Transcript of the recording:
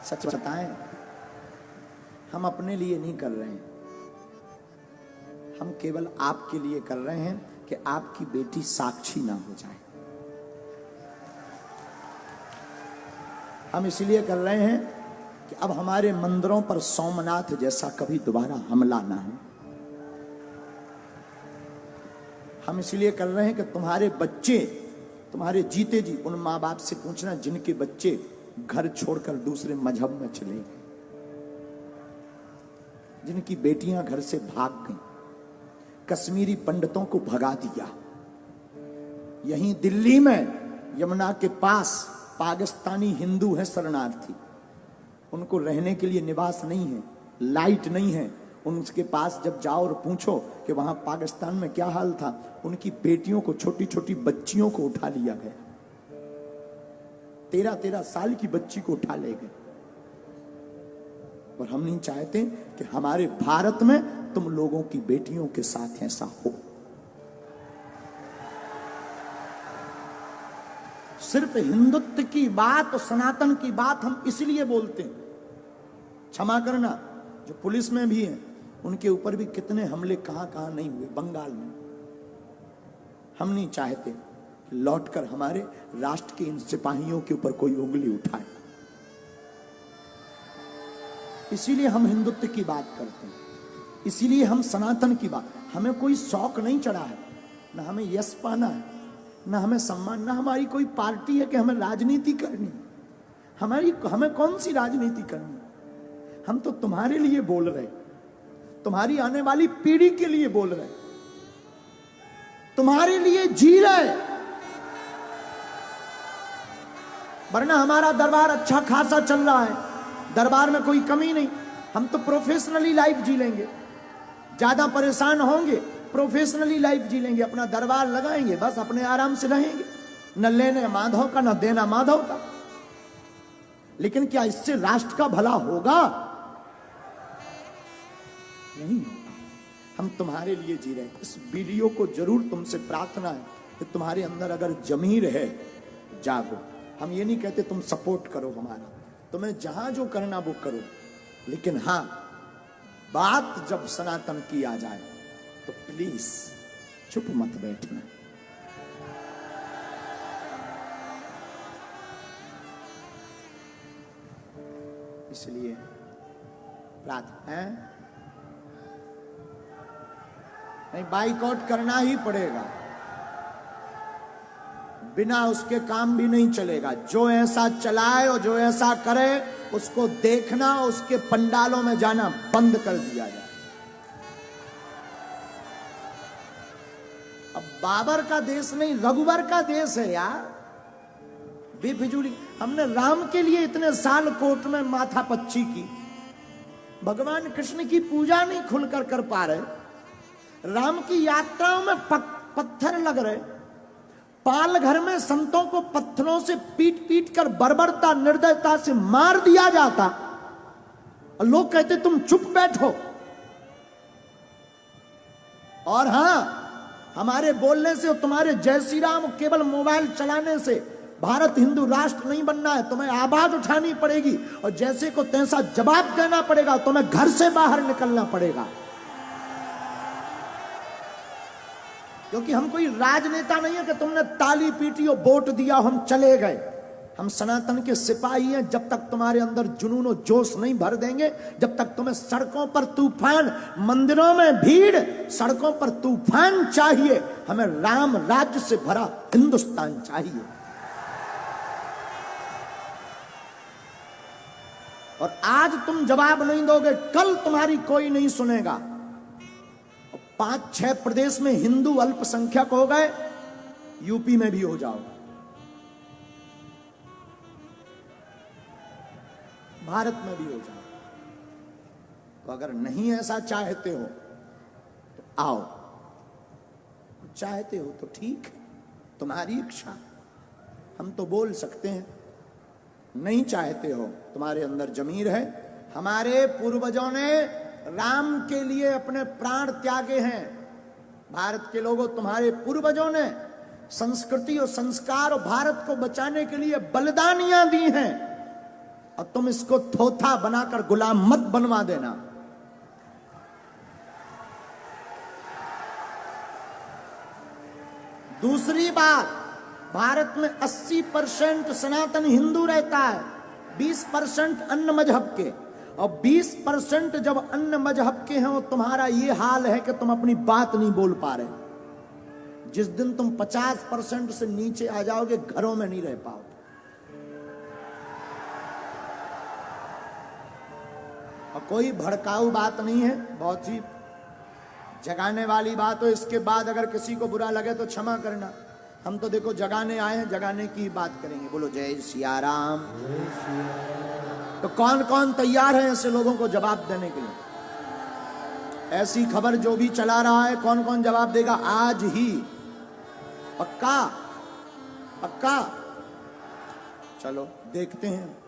सच बताएं, हम अपने लिए नहीं कर रहे हैं, हम केवल आपके लिए कर रहे हैं कि आपकी बेटी साक्षी ना हो जाए। हम इसलिए कर रहे हैं कि अब हमारे मंदिरों पर सोमनाथ जैसा कभी दोबारा हमला ना हो। हम इसलिए कर रहे हैं कि तुम्हारे बच्चे, तुम्हारे जीते जी उन माँ बाप से पूछना जिनके बच्चे घर छोड़कर दूसरे मजहब में चले गए, जिनकी बेटियां घर से भाग गईं, कश्मीरी पंडितों को भगा दिया। यहीं दिल्ली में यमुना के पास पाकिस्तानी हिंदू हैं शरणार्थी, उनको रहने के लिए निवास नहीं है, लाइट नहीं है। उनके पास जब जाओ और पूछो कि वहां पाकिस्तान में क्या हाल था, उनकी बेटियों को, छोटी छोटी बच्चियों को उठा लिया गया, 13-13 साल की बच्ची को उठा ले गए। और हम नहीं चाहते कि हमारे भारत में तुम लोगों की बेटियों के साथ ऐसा हो। सिर्फ हिंदुत्व की बात और सनातन की बात हम इसलिए बोलते हैं। क्षमा करना, जो पुलिस में भी है उनके ऊपर भी कितने हमले कहां कहां नहीं हुए, बंगाल में। हम नहीं चाहते कि लौटकर हमारे राष्ट्र के इन सिपाहियों के ऊपर कोई उंगली उठाए। इसीलिए हम हिंदुत्व की बात करते हैं, इसीलिए हम सनातन की बात। हमें कोई शौक नहीं चढ़ा है, ना हमें यश पाना है, ना हमें सम्मान, ना हमारी कोई पार्टी है कि हमें राजनीति करनी। हमें कौन सी राजनीति करनी? हम तो तुम्हारे लिए बोल रहे, तुम्हारी आने वाली पीढ़ी के लिए बोल रहे, तुम्हारे लिए जी रहे। वरना हमारा दरबार अच्छा खासा चल रहा है, दरबार में कोई कमी नहीं। हम तो प्रोफेशनली लाइफ जी लेंगे, ज्यादा परेशान होंगे, प्रोफेशनली लाइफ जी लेंगे, अपना दरबार लगाएंगे, बस अपने आराम से रहेंगे, न लेने माधव का न देना माधव का। लेकिन क्या इससे राष्ट्र का भला होगा? नहीं होगा। हम तुम्हारे लिए जी रहे हैं। इस वीडियो को जरूर तुमसे प्रार्थना है कि तुम्हारे अंदर अगर जमीर है, जागो। हम ये नहीं कहते तुम सपोर्ट करो हमारा, तुम्हें जहां जो करना वो करो, लेकिन हां, बात जब सनातन की आ जाए तो प्लीज चुप मत बैठना। इसलिए प्रार्थना है, नहीं बाइकआउट करना ही पड़ेगा, बिना उसके काम भी नहीं चलेगा। जो ऐसा चलाए और जो ऐसा करे उसको देखना, उसके पंडालों में जाना बंद कर दिया जाए। अब बाबर का देश नहीं, रघुवर का देश है यार, बेफिजूली। हमने राम के लिए इतने साल कोर्ट में माथा पच्ची की, भगवान कृष्ण की पूजा नहीं खुलकर कर पा रहे, राम की यात्राओं में पत्थर लग रहे, पाल घर में संतों को पत्थरों से पीट पीट कर बर्बरता निर्दयता से मार दिया जाता, और लोग कहते तुम चुप बैठो। और हां, हमारे बोलने से और तुम्हारे जय श्री राम केवल मोबाइल चलाने से भारत हिंदू राष्ट्र नहीं बनना है। तुम्हें आवाज उठानी पड़ेगी और जैसे को तैसा जवाब देना पड़ेगा, तुम्हें घर से बाहर निकलना पड़ेगा। क्योंकि हम कोई राजनेता नहीं है कि तुमने ताली पीटी और वोट दिया हम चले गए। हम सनातन के सिपाही हैं। जब तक तुम्हारे अंदर जुनून और जोश नहीं भर देंगे, जब तक तुम्हें सड़कों पर तूफान, मंदिरों में भीड़, सड़कों पर तूफान चाहिए, हमें राम राज्य से भरा हिंदुस्तान चाहिए। और आज तुम जवाब नहीं दोगे, कल तुम्हारी कोई नहीं सुनेगा। 5-6 प्रदेश में हिंदू अल्पसंख्यक हो गए, यूपी में भी हो जाओ, भारत में भी हो जाओ। तो अगर नहीं ऐसा चाहते हो तो आओ, चाहते हो तो ठीक है, तुम्हारी इच्छा, हम तो बोल सकते हैं। नहीं चाहते हो, तुम्हारे अंदर जमीर है। हमारे पूर्वजों ने राम के लिए अपने प्राण त्यागे हैं। भारत के लोगों, तुम्हारे पूर्वजों ने संस्कृति और संस्कार और भारत को बचाने के लिए बलिदानियां दी हैं। और तुम इसको थोथा बनाकर गुलाम मत बनवा देना। दूसरी बात, भारत में 80% सनातन हिंदू रहता है, 20% अन्य मजहब के, और 20% जब अन्य मजहब के हैं, तुम्हारा ये हाल है कि तुम अपनी बात नहीं बोल पा रहे। जिस दिन तुम 50% से नीचे आ जाओगे, घरों में नहीं रह पाओगे। और कोई भड़काऊ बात नहीं है, बहुत ही जगाने वाली बात हो। इसके बाद अगर किसी को बुरा लगे तो क्षमा करना। हम तो देखो जगाने आए हैं, जगाने की बात करेंगे। बोलो जय सिया राम। तो कौन कौन तैयार है ऐसे लोगों को जवाब देने के लिए? ऐसी खबर जो भी चला रहा है, कौन कौन जवाब देगा आज ही? पक्का? पक्का? चलो देखते हैं।